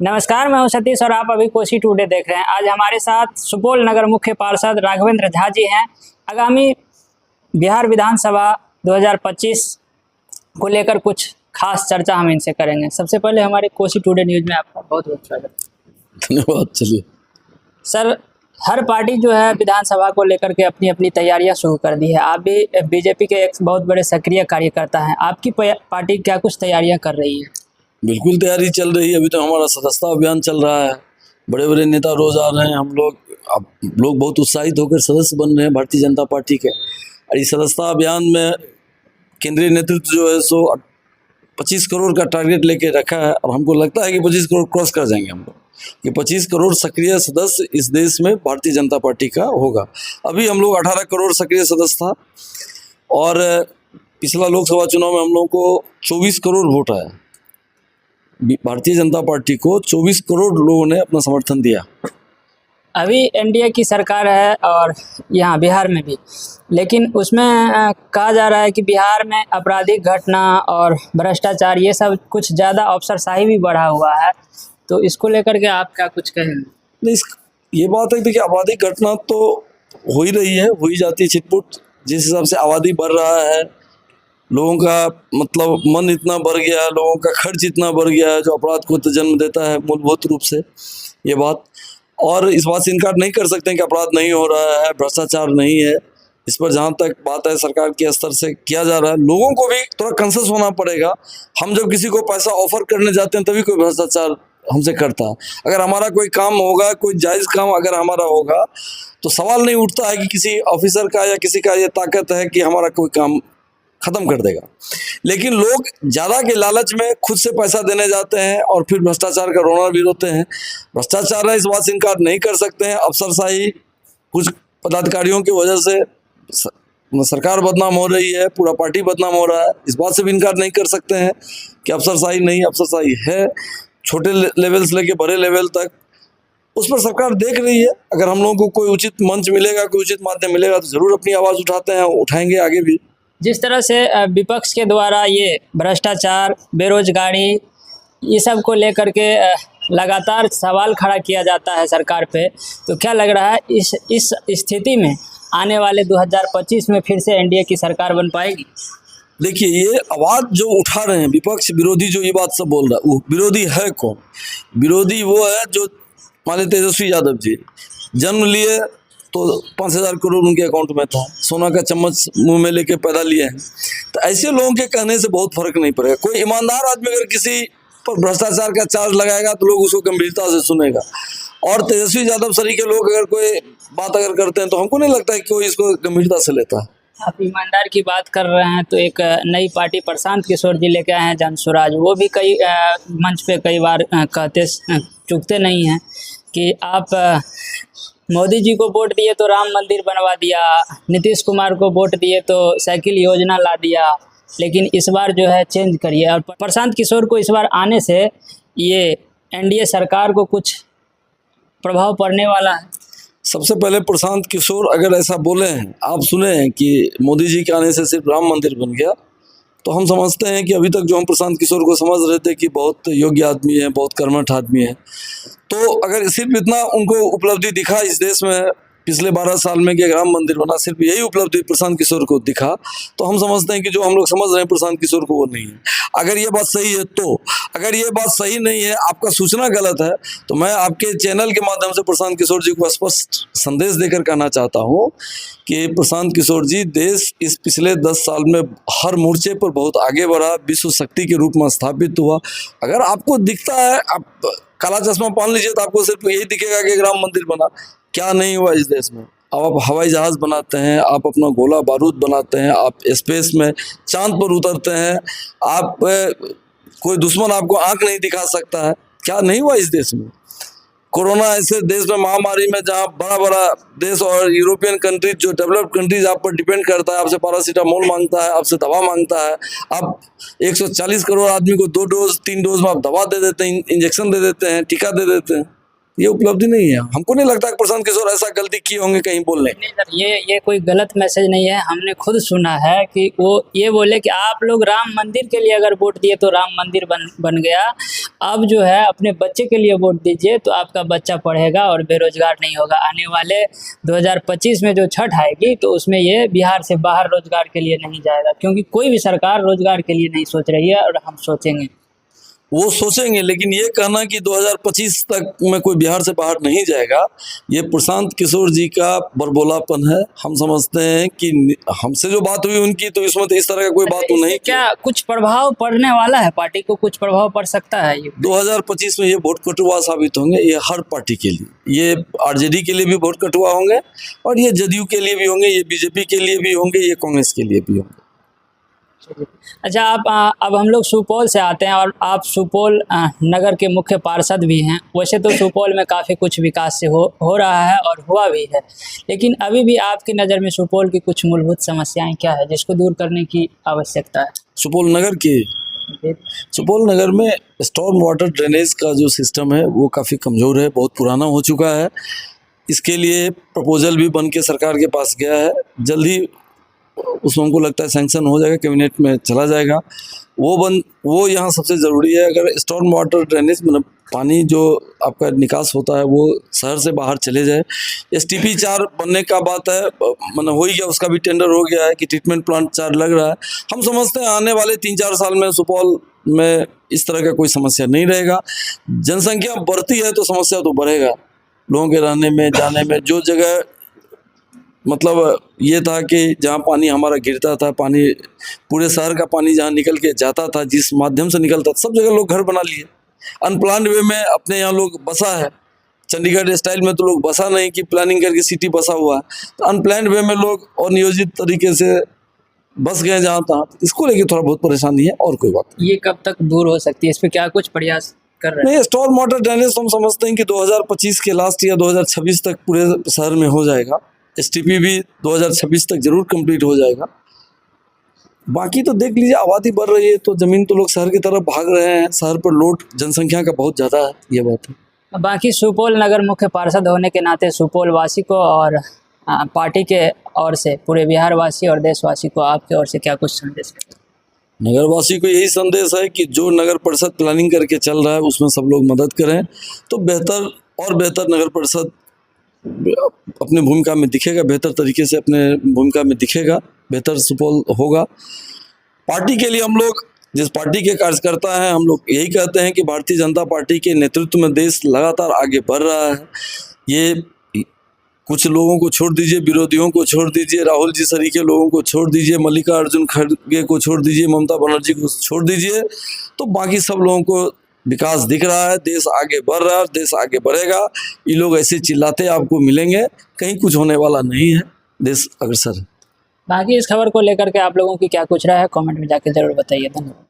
नमस्कार, मैं हूं सतीश और आप अभी कोसी टुडे देख रहे हैं। आज हमारे साथ सुपौल नगर मुख्य पार्षद राघवेंद्र झा जी हैं। आगामी बिहार विधानसभा 2025 को लेकर कुछ खास चर्चा हम इनसे करेंगे। सबसे पहले हमारे कोसी टुडे न्यूज़ में आपका बहुत बहुत स्वागत। धन्यवाद। चलिए सर, हर पार्टी जो है विधानसभा को लेकर के अपनी अपनी तैयारियां शुरू कर दी है। आप भी बीजेपी के एक बहुत बड़े सक्रिय कार्यकर्ता हैं। आपकी पार्टी क्या कुछ तैयारियां कर रही है? बिल्कुल तैयारी चल रही है। अभी तो हमारा सदस्यता अभियान चल रहा है। बड़े बड़े नेता रोज आ रहे हैं। हम लोग बहुत उत्साहित होकर सदस्य बन रहे हैं भारतीय जनता पार्टी के। और इस सदस्यता अभियान में केंद्रीय नेतृत्व जो है सो 25 करोड़ का टारगेट लेके रखा है और हमको लगता है कि 25 करोड़ क्रॉस कर जाएंगे हम लोग। कि 25 करोड़ सक्रिय सदस्य इस देश में भारतीय जनता पार्टी का होगा। अभी हम लोग 18 करोड़ सक्रिय सदस्य था और पिछला लोकसभा चुनाव में हम लोग को 24 करोड़ वोट आया। भारतीय जनता पार्टी को 24 करोड़ लोगों ने अपना समर्थन दिया। अभी एनडीए की सरकार है और यहाँ बिहार में भी, लेकिन उसमें कहा जा रहा है कि बिहार में आपराधिक घटना और भ्रष्टाचार ये सब कुछ ज़्यादा अफसरशाही भी बढ़ा हुआ है। तो इसको लेकर के आप क्या कुछ कहेंगे? नहीं, ये बात है कि आपराधिक घटना तो हो ही रही है, हो ही जाती है छिटपुट। जिस हिसाब से आबादी बढ़ रहा है, लोगों का मतलब मन इतना बढ़ गया है, लोगों का खर्च इतना बढ़ गया है, जो अपराध को तो जन्म देता है मूलभूत रूप से ये बात। और इस बात से इनकार नहीं कर सकते हैं कि अपराध नहीं हो रहा है, भ्रष्टाचार नहीं है। इस पर जहाँ तक बात है सरकार के स्तर से किया जा रहा है। लोगों को भी थोड़ा कंसेस होना पड़ेगा। हम जब किसी को पैसा ऑफर करने जाते हैं तभी कोई भ्रष्टाचार हमसे करता है। अगर हमारा कोई काम होगा, कोई जायज़ काम अगर हमारा होगा, तो सवाल नहीं उठता है कि किसी ऑफिसर का या किसी का ये ताकत है कि हमारा कोई काम खत्म कर देगा। लेकिन लोग ज़्यादा के लालच में खुद से पैसा देने जाते हैं और फिर भ्रष्टाचार का रोना भी रोते हैं। भ्रष्टाचार है, इस बात से इनकार नहीं कर सकते हैं। अफसरशाही कुछ पदाधिकारियों की वजह से सरकार बदनाम हो रही है, पूरा पार्टी बदनाम हो रहा है। इस बात से भी इनकार नहीं कर सकते हैं कि अफसरशाही नहीं, अफसरशाही है। छोटे लेवल से लेके बड़े लेवल तक उस पर सरकार देख रही है। अगर हम लोगों को कोई उचित मंच मिलेगा, कोई उचित माध्यम मिलेगा तो ज़रूर अपनी आवाज़ उठाते हैं, उठाएंगे आगे भी। जिस तरह से विपक्ष के द्वारा ये भ्रष्टाचार, बेरोजगारी, ये सब को लेकर के लगातार सवाल खड़ा किया जाता है सरकार पे, तो क्या लग रहा है इस स्थिति में आने वाले 2025 में फिर से एनडीए की सरकार बन पाएगी? देखिए, ये आवाज़ जो उठा रहे हैं विपक्ष विरोधी, जो ये बात सब बोल रहा है, वो विरोधी है कौन? विरोधी वो है जो मान लीजिए तेजस्वी यादव जी जन्म लिए तो 5,000 करोड़ उनके अकाउंट में था, सोना का चम्मच मुंह में लेके पैदा लिए हैं। तो ऐसे लोगों के कहने से बहुत फर्क नहीं पड़ेगा। कोई ईमानदार आदमी अगर किसी पर भ्रष्टाचार का चार्ज लगाएगा तो लोग उसको गंभीरता से सुनेगा। और तेजस्वी यादव सरी के लोग अगर कोई बात अगर करते हैं तो हमको नहीं लगता है कि कोई इसको गंभीरता से लेता है। आप ईमानदार की बात कर रहे हैं तो एक नई पार्टी प्रशांत किशोर जी लेके आए हैं, जनसुराज। वो भी कई मंच पे कई बार कहते चूकते नहीं हैं कि आप मोदी जी को वोट दिए तो राम मंदिर बनवा दिया, नीतीश कुमार को वोट दिए तो साइकिल योजना ला दिया, लेकिन इस बार जो है चेंज करिए। और प्रशांत किशोर को इस बार आने से ये एनडीए सरकार को कुछ प्रभाव पड़ने वाला है। सबसे पहले प्रशांत किशोर अगर ऐसा बोले हैं, आप सुने हैं कि मोदी जी के आने से सिर्फ राम मंदिर बन गया, तो हम समझते हैं कि अभी तक जो हम प्रशांत किशोर को समझ रहे थे कि बहुत योग्य आदमी है, बहुत कर्मठ आदमी है, तो अगर सिर्फ इतना उनको उपलब्धि दिखा इस देश में पिछले 12 साल में कि राम मंदिर बना, सिर्फ यही उपलब्धि प्रशांत किशोर को दिखा, तो हम समझते हैं कि जो हम लोग समझ रहे हैं प्रशांत किशोर को वो नहीं है। अगर ये बात सही है तो, अगर ये बात सही नहीं है, आपका सूचना गलत है, तो मैं आपके चैनल के माध्यम से प्रशांत किशोर जी को स्पष्ट संदेश देकर कहना चाहता हूँ कि प्रशांत किशोर जी, देश इस पिछले 10 साल में हर मोर्चे पर बहुत आगे बढ़ा, विश्व शक्ति के रूप में स्थापित हुआ। अगर आपको दिखता है, आप काला चश्मा पहन लीजिए तो आपको सिर्फ यही दिखेगा कि राम मंदिर बना। क्या नहीं हुआ इस देश में? अब आप हवाई जहाज़ बनाते हैं, आप अपना गोला बारूद बनाते हैं, आप स्पेस में चांद पर उतरते हैं, आप कोई दुश्मन आपको आंख नहीं दिखा सकता है। क्या नहीं हुआ इस देश में? कोरोना ऐसे देश में महामारी में जहाँ बड़ा बड़ा देश और यूरोपियन कंट्रीज, जो डेवलप्ड कंट्रीज आप पर डिपेंड करता है, आपसे पैरासीटामोल मांगता है, आपसे दवा मांगता है, आप 140 करोड़ आदमी को 2 डोज 3 डोज में आप दवा दे देते हैं, इंजेक्शन दे देते हैं, टीका दे देते हैं। ये उपलब्धि नहीं है। हमको नहीं लगता कि प्रशांत किशोर ऐसा गलती किए होंगे कहीं बोलने। नहीं सर, ये कोई गलत मैसेज नहीं है। हमने खुद सुना है कि वो ये बोले कि आप लोग राम मंदिर के लिए अगर वोट दिए तो राम मंदिर बन गया। अब जो है अपने बच्चे के लिए वोट दीजिए तो आपका बच्चा पढ़ेगा और बेरोजगार नहीं होगा। आने वाले 2025 में जो छठ आएगी तो उसमें ये बिहार से बाहर रोजगार के लिए नहीं जाएगा, क्योंकि कोई भी सरकार रोजगार के लिए नहीं सोच रही है और हम सोचेंगे। वो सोचेंगे, लेकिन ये कहना कि 2025 तक में कोई बिहार से बाहर नहीं जाएगा, ये प्रशांत किशोर जी का बरबोलापन है। हम समझते हैं कि हमसे जो बात हुई उनकी, तो इसमें तो इस तरह का कोई बात तो नहीं। क्या कुछ प्रभाव पड़ने वाला है? पार्टी को कुछ प्रभाव पड़ सकता है? ये 2025 में ये वोट कटुआ साबित होंगे। ये हर पार्टी के लिए, ये आरजेडी के लिए भी वोट कटुआ होंगे, और ये जदयू के लिए भी होंगे, ये बीजेपी के लिए भी होंगे, ये कांग्रेस के लिए भी होंगे। अच्छा, अब हम लोग सुपौल से आते हैं और आप सुपौल नगर के मुख्य पार्षद भी हैं। वैसे तो सुपौल में काफ़ी कुछ विकास से हो रहा है और हुआ भी है, लेकिन अभी भी आपकी नज़र में सुपौल की कुछ मूलभूत समस्याएं क्या है जिसको दूर करने की आवश्यकता है? सुपौल नगर में स्टॉर्म वाटर ड्रेनेज का जो सिस्टम है वो काफ़ी कमज़ोर है, बहुत पुराना हो चुका है। इसके लिए प्रपोजल भी बन के सरकार के पास गया है, जल्द ही उसमें हमको लगता है सैंक्शन हो जाएगा, कैबिनेट में चला जाएगा। वो यहाँ सबसे ज़रूरी है। अगर स्टॉर्म वाटर ड्रेनेज मतलब पानी जो आपका निकास होता है वो शहर से बाहर चले जाए। STP 4 बनने का बात है, मतलब हो ही गया, उसका भी टेंडर हो गया है कि ट्रीटमेंट प्लांट 4 लग रहा है। हम समझते हैं आने वाले 3-4 साल में सुपौल में इस तरह का कोई समस्या नहीं रहेगा। जनसंख्या बढ़ती है तो समस्या तो बढ़ेगा, लोगों के रहने में जाने में। जो जगह मतलब ये था कि जहाँ पानी हमारा गिरता था, पानी पूरे शहर का पानी जहाँ निकल के जाता था, जिस माध्यम से निकलता था, सब जगह लोग घर बना लिए। अनप्लान्ड वे में अपने यहाँ लोग बसा है। चंडीगढ़ स्टाइल में तो लोग बसा नहीं कि प्लानिंग करके सिटी बसा हुआ है, तो अनप्लान्ड वे में लोग और नियोजित तरीके से बस गए जहाँ तहाँ। इसको लेके थोड़ा बहुत परेशानी है, और कोई बात नहीं। ये कब तक दूर हो सकती है? इस पर क्या कुछ प्रयास कर रहे हैं? नहीं, स्टॉर्म वाटर ड्रेनेज तो हम समझते हैं कि 2025 के लास्ट या 2026 तक पूरे शहर में हो जाएगा। STP भी 2026 तक जरूर कंप्लीट हो जाएगा। बाकी तो देख लीजिए, आबादी बढ़ रही है तो ज़मीन तो लोग शहर की तरफ भाग रहे हैं, शहर पर लोड जनसंख्या का बहुत ज़्यादा है, ये बात है। बाकी सुपौल नगर मुख्य पार्षद होने के नाते सुपौल वासी को और पार्टी के ओर से पूरे बिहार वासी और देशवासी को आपके ओर से क्या कुछ संदेश है? नगरवासी को यही संदेश है कि जो नगर परिषद प्लानिंग करके चल रहा है उसमें सब लोग मदद करें, तो बेहतर और बेहतर नगर परिषद अपने भूमिका में दिखेगा, बेहतर तरीके से अपने भूमिका में दिखेगा, बेहतर सुपौल होगा। पार्टी के लिए हम लोग, जिस पार्टी के कार्यकर्ता हैं, हम लोग यही कहते हैं कि भारतीय जनता पार्टी के नेतृत्व में देश लगातार आगे बढ़ रहा है। ये कुछ लोगों को छोड़ दीजिए, विरोधियों को छोड़ दीजिए, राहुल जी सरीखे लोगों को छोड़ दीजिए, मल्लिकार्जुन खड़गे को छोड़ दीजिए, ममता बनर्जी को छोड़ दीजिए, तो बाकी सब लोगों को विकास दिख रहा है। देश आगे बढ़ रहा है, देश आगे बढ़ेगा। ये लोग ऐसे चिल्लाते आपको मिलेंगे, कहीं कुछ होने वाला नहीं है, देश अग्रसर है। बाकी इस खबर को लेकर के आप लोगों की क्या कुछ राय है, कमेंट में जाकर जरूर बताइए। धन्यवाद।